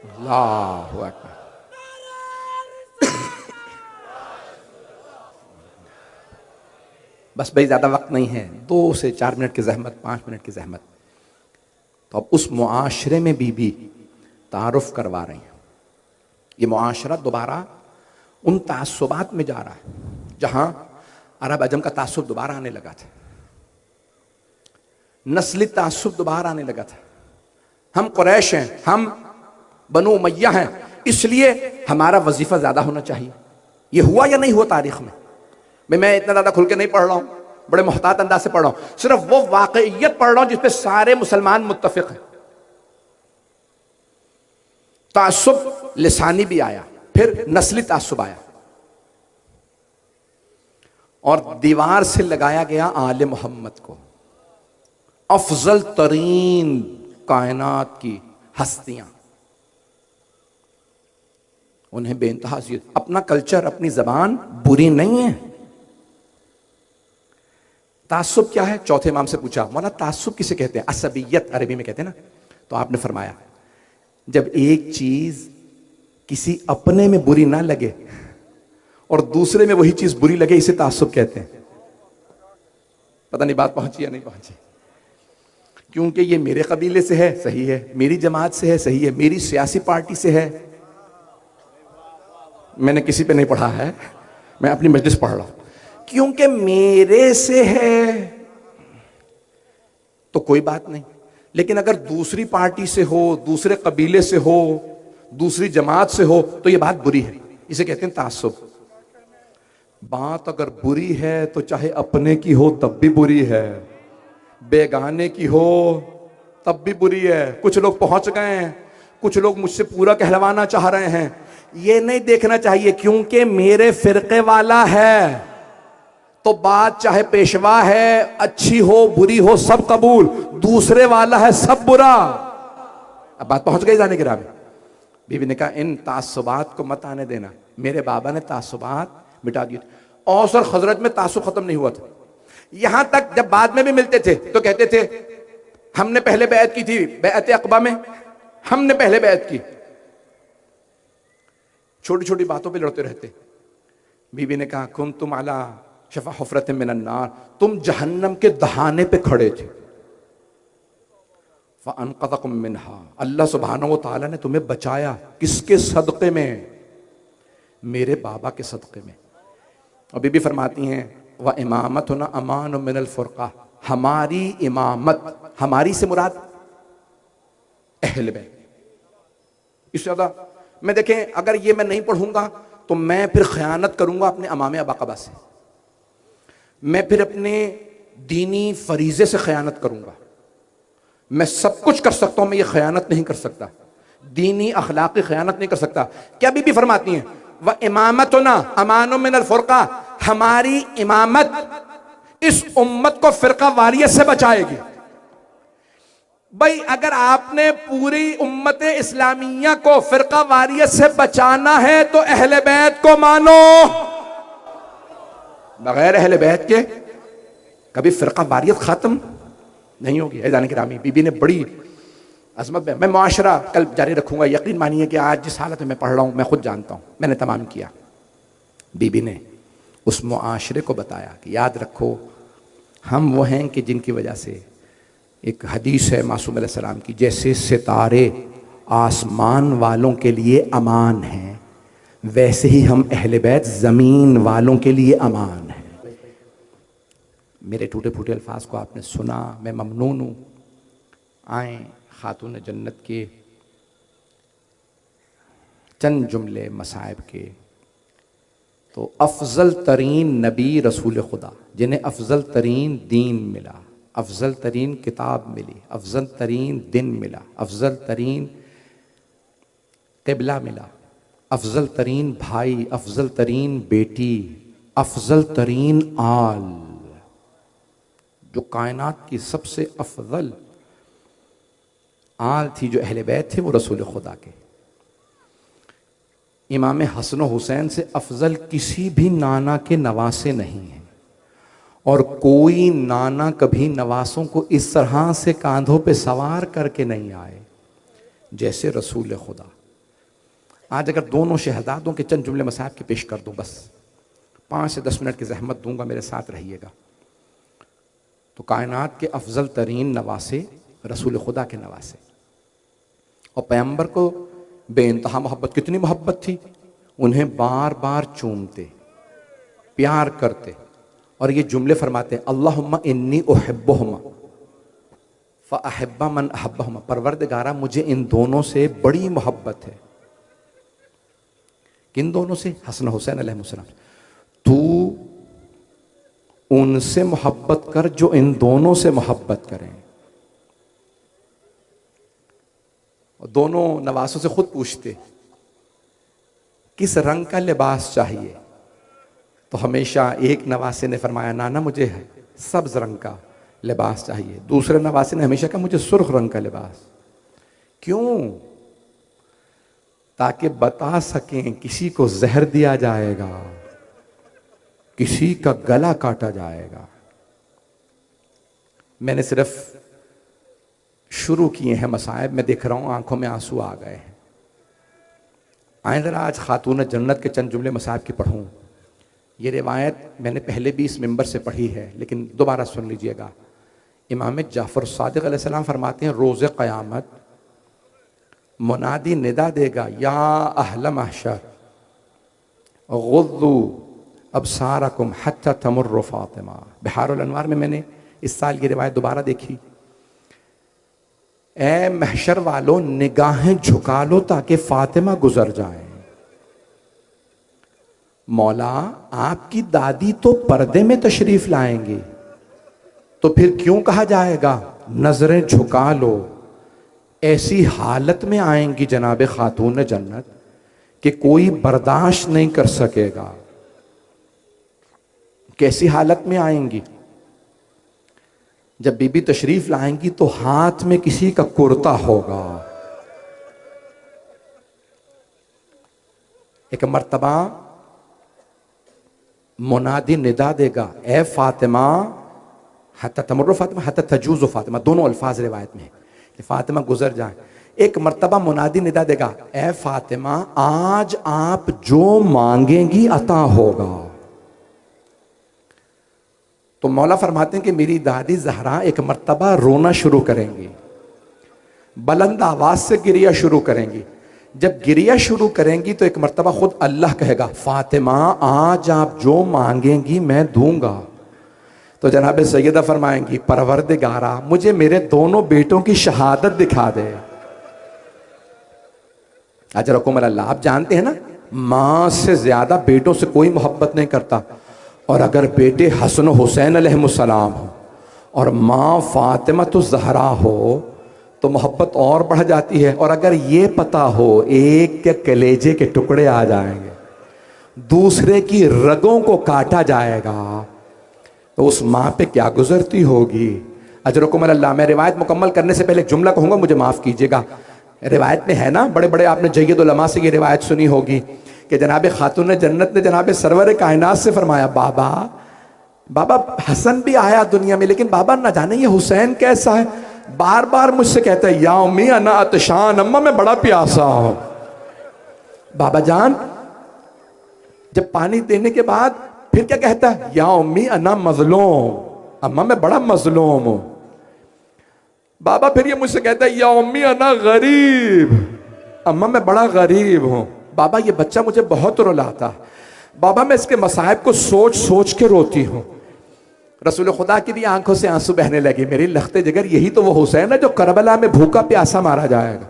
A: अल्लाहु अकबर। बस भाई ज्यादा वक्त नहीं है, 2 से 4 मिनट की जहमत, 5 मिनट की जहमत। तो अब उस मुआशरे में बीबी तारुफ करवा रही है। ये मुआशरा दोबारा उन तासुबात में जा रहा है जहां अरब अजम का तासुब दोबारा आने लगा था, नस्ली तासुब दोबारा आने लगा था। हम कुरैश हैं, हम बनु उमय्या हैं, इसलिए हमारा वजीफा ज्यादा होना चाहिए। ये हुआ या नहीं हुआ तारीख में? मैं इतना ज्यादा खुल के नहीं पढ़ रहा हूं, बड़े मोहतात अंदाज से पढ़ रहा हूं, सिर्फ वो वाकईयत पढ़ रहा हूं जिसपे सारे मुसलमान मुत्तफिक हैं। तासुब लिसानी भी आया, फिर नस्ली तासुब आया, और दीवार से लगाया गया आले मोहम्मद को। अफजल तरीन कायनात की हस्तियां, उन्हें बेइंतहा अज़ियत। अपना कल्चर, अपनी जबान बुरी नहीं है। तासुब क्या है? चौथे इमाम से पूछा, मौला तासुब किसे कहते हैं? असबियत अरबी में कहते हैं ना। तो आपने फरमाया जब एक चीज किसी अपने में बुरी ना लगे और दूसरे में वही चीज बुरी लगे, इसे तासुब कहते हैं। पता नहीं बात पहुंची या नहीं पहुंची। क्योंकि ये मेरे कबीले से है, सही है, मेरी जमात से है, सही है, मेरी सियासी पार्टी से है। मैंने किसी पे नहीं पढ़ा है, मैं अपनी मजलिस पढ़ रहा हूं। क्योंकि मेरे से है तो कोई बात नहीं, लेकिन अगर दूसरी पार्टी से हो, दूसरे कबीले से हो, दूसरी जमात से हो, तो यह बात बुरी है। इसे कहते हैं तासुब। बात अगर बुरी है तो चाहे अपने की हो तब भी बुरी है, बेगाने की हो तब भी बुरी है। कुछ लोग पहुंच गए हैं, कुछ लोग मुझसे पूरा कहलवाना चाह रहे हैं। ये नहीं देखना चाहिए क्योंकि मेरे फिरके वाला है तो बात चाहे पेशवा है, अच्छी हो बुरी हो सब कबूल, दूसरे वाला है सब बुरा। अब बात पहुंच गई जाने की राह में। बीवी ने कहा इन तासुबात को मत आने देना। मेरे बाबा ने तासुबात मिटा दिए। औस और खजरत में तासुब खत्म नहीं हुआ था। यहां तक जब बाद में भी मिलते थे तो कहते थे हमने पहले बैत की थी, बैत अक़बा में हमने पहले बैत की। छोटी छोटी बातों पे लड़ते रहते। बीबी ने कहा कुन तुम अला शफा हुफरत मिनन नार, तुम जहन्नम के दहाने पे खड़े थे। फ़अनक़ज़कुम मिन्हा, अल्लाह सुब्हानहु व तआला ने तुम्हें बचाया। किसके सदक़े में? मेरे बाबा के सदक़े में। और बीबी फरमाती हैं व इमामतुना अमान मिनल फ़ुरक़ा, हमारी इमामत, हमारी से मुराद अहले बैत। इससे ज़्यादा मैं देखें, अगर ये मैं नहीं पढ़ूंगा तो मैं फिर खयानत करूंगा अपने अमाम अबाकबा से, मैं फिर अपने दीनी फरीजे से खयानत करूंगा। मैं सब कुछ कर सकता हूं, मैं ये खयानत नहीं कर सकता, दीनी अखलाकी खयानत नहीं कर सकता। क्या बीबी फरमाती हैं व इमामतुना अमानुम मिनल फ़ुरक़ा, हमारी इमामत इस उम्मत को फ़िरका वारियत से बचाएगी। भाई अगर आपने पूरी उम्मत इस्लामिया को फ़िरका वारियत से बचाना है तो अहले बैत को मानो। बगैर अहले बैत के कभी फ़िरका वारियत ख़त्म नहीं होगी। ऐज़ान किरामी, बीबी ने बड़ी अज़मत में, मैं मुआशरा कल जारी रखूंगा। यकीन मानिए कि आज जिस हालत में मैं पढ़ रहा हूँ मैं खुद जानता हूँ, मैंने तमाम किया। बीबी ने उस मुआशरे को बताया कि याद रखो हम वो हैं कि जिनकी वजह से, एक हदीस है मासूम अलैहिस्सलाम की, जैसे सितारे आसमान वालों के लिए अमान हैं वैसे ही हम अहले बैत ज़मीन वालों के लिए अमान हैं। मेरे टूटे फूटे अल्फाज को आपने सुना, मैं ममनून हूँ। आए खातून जन्नत के चंद जुमले मसाइब के। तो अफजल तरीन नबी रसूल खुदा, जिन्हें अफजल तरीन दीन मिला, अफजल तरीन किताब मिली, अफजल तरीन दिन मिला, अफजल तरीन क़िबला मिला, अफजल तरीन भाई, अफजल तरीन बेटी, अफजल तरीन आल, जो कायनात की सबसे अफजल आल थी, जो अहले बैत थे, वो रसूल खुदा के। इमाम हसन हुसैन से अफजल किसी भी नाना के नवासे नहीं हैं, और कोई नाना कभी नवासों को इस तरह से कांधों पे सवार करके नहीं आए जैसे रसूल खुदा। आज अगर दोनों शहजादों के चंद जुमले मसाइब के पेश कर दूं, बस 5 से 10 मिनट की जहमत दूंगा, मेरे साथ रहिएगा। तो कायनात के अफजल तरीन नवासे रसूल खुदा के नवासे, और पैगंबर को बेइंतहा मोहब्बत, कितनी मोहब्बत थी, उन्हें बार बार चूमते, प्यार करते, और ये जुमले फरमाते अल्लाहुम्मा इन्नी उहिब्बुहुमा फ़अहिब्बा मन अहब्बहुमा, परवरदिगारा मुझे इन दोनों से बड़ी मोहब्बत है। किन दोनों से? हसन हुसैन अलैहिस्सलाम। तू उनसे मोहब्बत कर जो इन दोनों से मोहब्बत करें। और दोनों नवासों से खुद पूछते किस रंग का लिबास चाहिए, तो हमेशा एक नवासे ने फरमाया नाना मुझे सब्ज रंग का लिबास चाहिए। दूसरे नवासे ने हमेशा कहा मुझे सुर्ख रंग का लिबास। क्यों? ताकि बता सकें किसी को जहर दिया जाएगा, किसी का गला काटा जाएगा। मैंने सिर्फ शुरू किए हैं मसाइब, मैं देख रहा हूं आंखों में आंसू आ गए हैं। आए जरा आज खातून जन्नत के चंद जुमले मसाइब की पढ़ूं। ये रिवायत मैंने पहले भी इस मिंबर से पढ़ी है, लेकिन दोबारा सुन लीजिएगा। इमाम जाफ़र सादिक़ अलैहिस्सलाम फरमाते हैं रोज़े क़यामत मुनादी निदा देगा, या अहल महशर गुद्दू अबसारकुम हत्ता तमुर्रु फ़ातिमा। बिहारुल अनवार में मैंने इस साल की रिवायत दोबारा देखी। ए महशर वालों, निगाहें झुका लो ताकि फातिमा गुजर जाए। मौला, आपकी दादी तो पर्दे में तशरीफ लाएंगी, तो फिर क्यों कहा जाएगा नजरें झुका लो? ऐसी हालत में आएंगी जनाब खातून जन्नत कि कोई बर्दाश्त नहीं कर सकेगा। कैसी हालत में आएंगी? जब बीबी तशरीफ लाएंगी तो हाथ में किसी का कुर्ता होगा। एक मर्तबा मुनादी निदा देगा, ए फातिमा हत्ता तमुर्रु फातिमा हत्ता तजूज़ु फातिमा, दोनों अल्फाज रिवायत में कि फातिमा गुजर जाए। एक मर्तबा मुनादी निदा देगा, ए फातिमा आज आप जो मांगेंगी अता होगा। तो मौला फरमाते हैं कि मेरी दादी ज़हरा एक मर्तबा रोना शुरू करेंगी, बुलंद आवाज से गिरिया शुरू करेंगी। जब गिरिया शुरू करेंगी तो एक मर्तबा खुद अल्लाह कहेगा, फातिमा आज आप जो मांगेंगी मैं दूंगा। तो जनाब सैयदा फरमाएंगी, परवरदिगारा मुझे मेरे दोनों बेटों की शहादत दिखा दे। अजरकुम अल्लाह। आप जानते हैं ना, माँ से ज्यादा बेटों से कोई मोहब्बत नहीं करता। और अगर बेटे हसन हुसैन अलैहिस्सलाम हो और माँ फातिमा तो ज़हरा हो तो मोहब्बत और बढ़ जाती है। और अगर ये पता हो एक के कलेजे के टुकड़े आ जाएंगे, दूसरे की रगों को काटा जाएगा, तो उस माँ पे क्या गुजरती होगी। अजरकुम अल्लाह। मैं रिवायत मुकम्मल करने से पहले एक जुमला कहूँगा, मुझे माफ़ कीजिएगा। रिवायत में है ना, बड़े बड़े आपने जय्यद उलमा से ये रिवायत सुनी होगी कि जनाब खातून जन्नत ने जनाब सरवर कायनात से फरमाया, बाबा बाबा हसन भी आया दुनिया में, लेकिन बाबा ना जाने ये हुसैन कैसा है। बार बार मुझसे कहता है, या उम्मी अना अतशान, अम्मा मैं बड़ा प्यासा हूं। बाबा जान जब पानी देने के बाद फिर क्या कहता है, या उम्मी अना मजलूम, अम्मा मैं बड़ा मजलूम हूं। बाबा फिर ये मुझसे कहता है, या उम्मी अना गरीब, अम्मा मैं बड़ा गरीब हूं। बाबा ये बच्चा मुझे बहुत रुलाता है, बाबा मैं इसके मसाइब को सोच सोच के रोती हूं। रसूल खुदा की भी आंखों से आंसू बहने लगे, मेरी लख्ते जिगर यही तो वो हुसैन है जो करबला में भूखा प्यासा मारा जाएगा।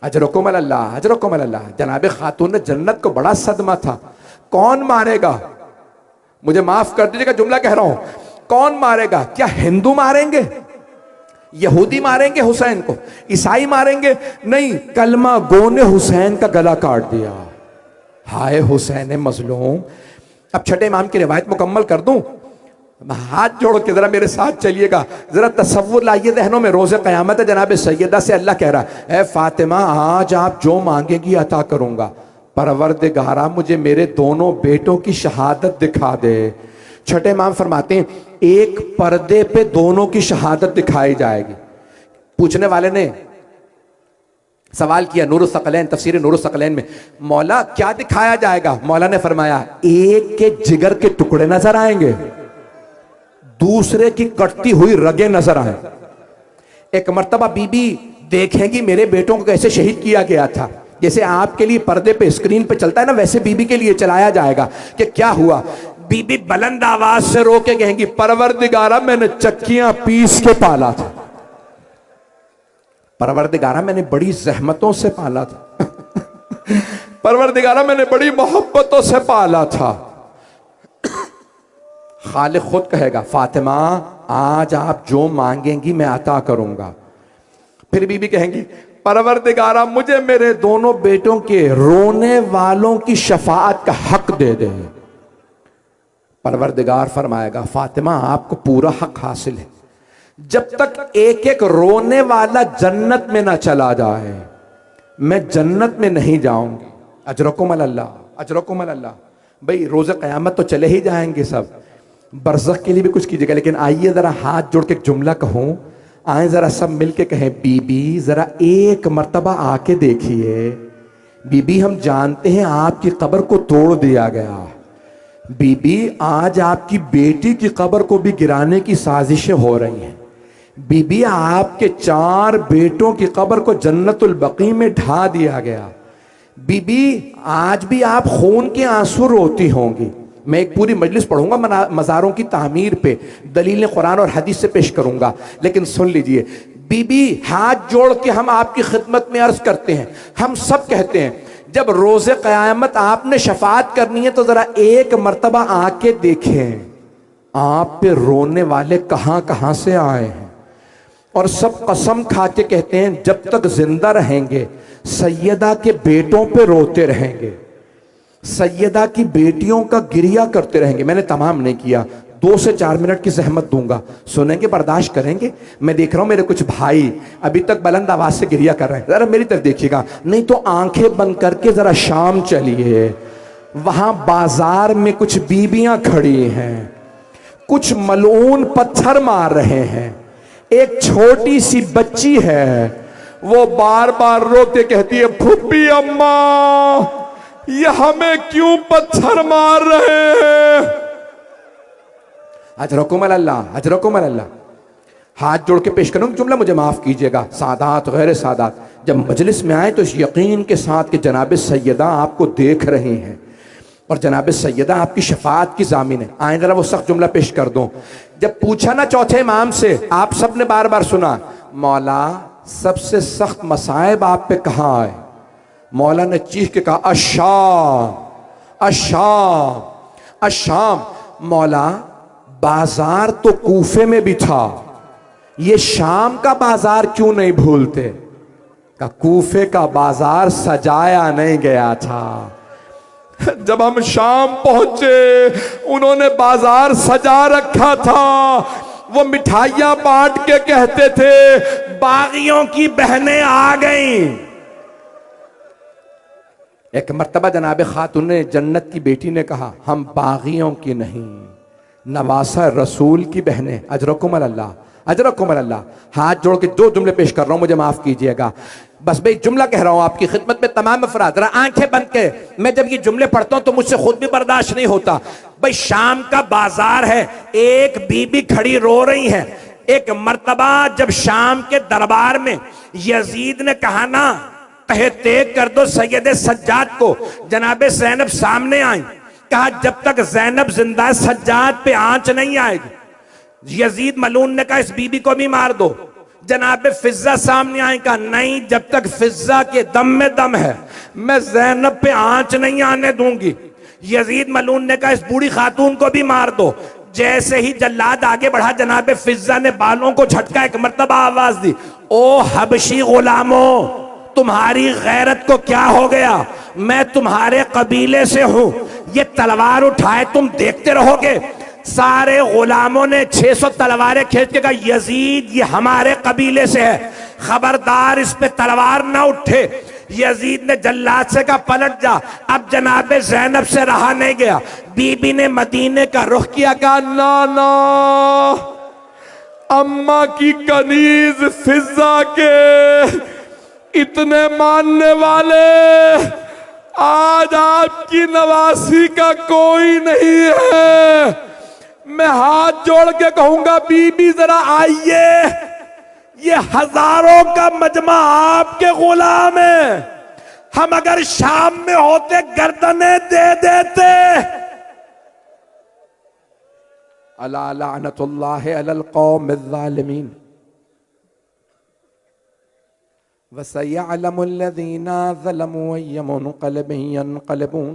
A: अजरकुम अल्लाह, अजरकुम अल्लाह। जनाब खातून जन्नत को बड़ा सदमा था। कौन मारेगा? मुझे माफ कर दीजिएगा जुमला कह रहा हूं, कौन मारेगा? क्या हिंदू मारेंगे? यहूदी मारेंगे हुसैन को? ईसाई मारेंगे? नहीं, कलमा गो ने हुसैन का गला काट दिया। हाय हुसैन मजलूम। अब छठे इमाम की रिवायत मुकम्मल कर दूं, हाथ जोड़ के जरा मेरे साथ चलिएगा, जरा तसव्वुर लाइए जहनों में। रोज़े क़यामत है, जनाब सैयदा से अल्लाह कह रहा है, ए फातिमा आज आप जो मांगेगी अता करूंगा। परवरदिगारा मुझे मेरे दोनों बेटों की शहादत दिखा दे। छठे इमाम फरमाते हैं, एक पर्दे पे दोनों की शहादत दिखाई जाएगी। पूछने वाले ने सवाल किया नूरुस सकलैन, तफसीर नूरुस सकलैन में, मौला क्या दिखाया जाएगा? मौला ने फरमाया, एक के जिगर के टुकड़े नजर आएंगे, दूसरे की कटती हुई रगें नजर आए। एक मर्तबा बीबी देखेंगी मेरे बेटों को कैसे शहीद किया गया था। जैसे आपके लिए पर्दे पे स्क्रीन पे चलता है ना, वैसे बीबी के लिए चलाया जाएगा कि क्या हुआ। बीबी बुलंद आवाज से रो के कहेंगी, परवरदिगारा मैंने चक्कियां पीस के पाला था, परवरदिगारा मैंने बड़ी जहमतों से पाला था, परवरदिगारा मैंने बड़ी मोहब्बतों से पाला था। खालिक खुद कहेगा, फातिमा आज आप जो मांगेंगी मैं अता करूंगा। फिर बीबी कहेंगी, परवरदिगारा मुझे मेरे दोनों बेटों के रोने वालों की शफाअत का हक दे दे। परवरदिगार फरमाएगा, फातिमा आपको पूरा हक हासिल है, जब तक एक एक रोने वाला जन्नत में ना चला जाए मैं जन्नत में नहीं जाऊंगी। अजरकुम अल्लाह, अजरकुम अल्लाह। भाई रोज़े क़यामत तो चले ही जाएंगे सब, बरज़ख के लिए भी कुछ कीजिएगा। लेकिन आइए ज़रा हाथ जोड़ के एक जुमला कहूँ, आए ज़रा सब मिल के कहें, बीबी ज़रा एक मर्तबा आके देखिए। बीबी हम जानते हैं आपकी कब्र को तोड़ दिया गया, बीबी आज आपकी बेटी की कब्र को भी गिराने की साजिशें हो रही हैं।
B: बीबी आपके 4 बेटों की कब्र को जन्नतुल बकी में ढा दिया गया। बीबी आज भी आप खून के आंसू रोती होंगी। मैं एक पूरी मजलिस पढ़ूंगा मज़ारों की तामीर पे, दलीलें कुरान और हदीस से पेश करूंगा, लेकिन सुन लीजिए। बीबी हाथ जोड़ के हम आपकी खिदमत में अर्ज करते हैं, हम सब कहते हैं, जब रोज़े क़यामत आपने शफात करनी है तो जरा एक मर्तबा आके देखें आप पे रोने वाले कहां कहां से आए हैं। और सब कसम खा के कहते हैं जब तक जिंदा रहेंगे सैयदा के बेटों पे रोते रहेंगे, सैयदा की बेटियों का गिरिया करते रहेंगे। मैंने तमाम नहीं किया, 2 से 4 मिनट की जहमत दूंगा, सुनेंगे, बर्दाश्त करेंगे। मैं देख रहा हूं मेरे कुछ भाई अभी तक बुलंद आवाज से गिरिया कर रहे हैं, जरा मेरी तरफ देखिएगा, नहीं तो आंखें बंद करके जरा शाम चलिए। वहां बाजार में कुछ बीबियां खड़ी हैं, कुछ मलून पत्थर मार रहे हैं। एक छोटी सी बच्ची है, वो बार बार रोते कहती है, फुप्पी अम्मा ये हमें क्यों पत्थर मार रहे हैं। अजरकुम अल्लाह, अजरकुम अल्लाह। हाथ जोड़ के पेश करूं जुमला, मुझे माफ कीजिएगा, सादात गैर सादात, जब मजलिस में आए तो इस यकीन के साथ कि जनाब सैयदा आपको देख रही हैं और जनाब सैयदा आपकी शफात की जामिन है। आए जरा वो सख्त जुमला पेश कर दूं। जब पूछा ना चौथे इमाम से, आप सब ने बार बार सुना, मौला सबसे सख्त मसाइब आप पे कहां आए? मौला ने चीख के कहा, अशाम, अशाम, अशाम। मौला बाजार तो कूफे में भी था, ये शाम का बाजार क्यों नहीं भूलते? का कूफे का बाजार सजाया नहीं गया था। जब हम शाम पहुंचे उन्होंने बाजार सजा रखा था। वो मिठाइयां बांट के कहते थे, बागियों की बहनें आ गईं। एक मर्तबा जनाब खातून जन्नत की बेटी ने कहा, हम बागियों की नहीं, नवासा रसूल की बहनें। अजरकुम अल्लाह, अजरकुम अल्लाह। हाथ जोड़ के 2 जुमले पेश कर रहा हूं, मुझे माफ कीजिएगा। बस भाई जुमला कह रहा हूं आपकी खिदमत में तमाम अफराद, जरा आंखें बंद के, मैं जब ये जुमले पढ़ता हूं तो मुझसे खुद भी बर्दाश्त नहीं होता। भाई शाम का बाजार है, एक बीबी खड़ी रो रही है। एक मर्तबा जब शाम के दरबार में यजीद ने कहा ना, कहे तेग कर दो सैयद सज्जाद को, जनाबे ज़ैनब सामने आई, कहा जब तक ज़ैनब जिंदा सज्जाद पे आंच नहीं आएगी। यजीद मलून ने कहा इस बीबी को भी मार दो। जनाबे फिजा सामने आए, कहा नहीं, जब तक फिजा के दम में दम है मैं ज़ैनब पे आंच नहीं आने दूंगी। यजीद मलून ने कहा इस बूढ़ी खातून को भी मार दो। जैसे ही जल्लाद आगे बढ़ा, जनाबे फिजा ने बालों को झटका, एक मर्तबा आवाज दी, ओ हबशी गुलामों, तुम्हारी गैरत को क्या हो गया? मैं तुम्हारे कबीले से हूं, ये तलवार उठाए तुम देखते रहोगे? सारे गुलामों ने 600 तलवारें खींच के कहा, यजीद ये हमारे कबीले से है, खबरदार इस पे तलवार ना उठे। यजीद ने जल्लाद से कहा पलट जा। अब जनाबे ज़ैनब से रहा नहीं गया, बीबी ने मदीने का रुख किया, कहा ना ना, अम्मा की कनीज फिजा के इतने मानने वाले आज आपकी नवासी का कोई नहीं है। मैं हाथ जोड़ के कहूंगा, बीबी जरा आइए, ये हजारों का मजमा आपके गुलाम है। हम अगर शाम में होते गर्दनें दे देते। अला लानतुल्लाहि अलल कौमिज़ ज़ालिमीन वसयअलमुल्लज़ीना ज़लमू अय्युम मुनक़लिबिन यनक़लिबून।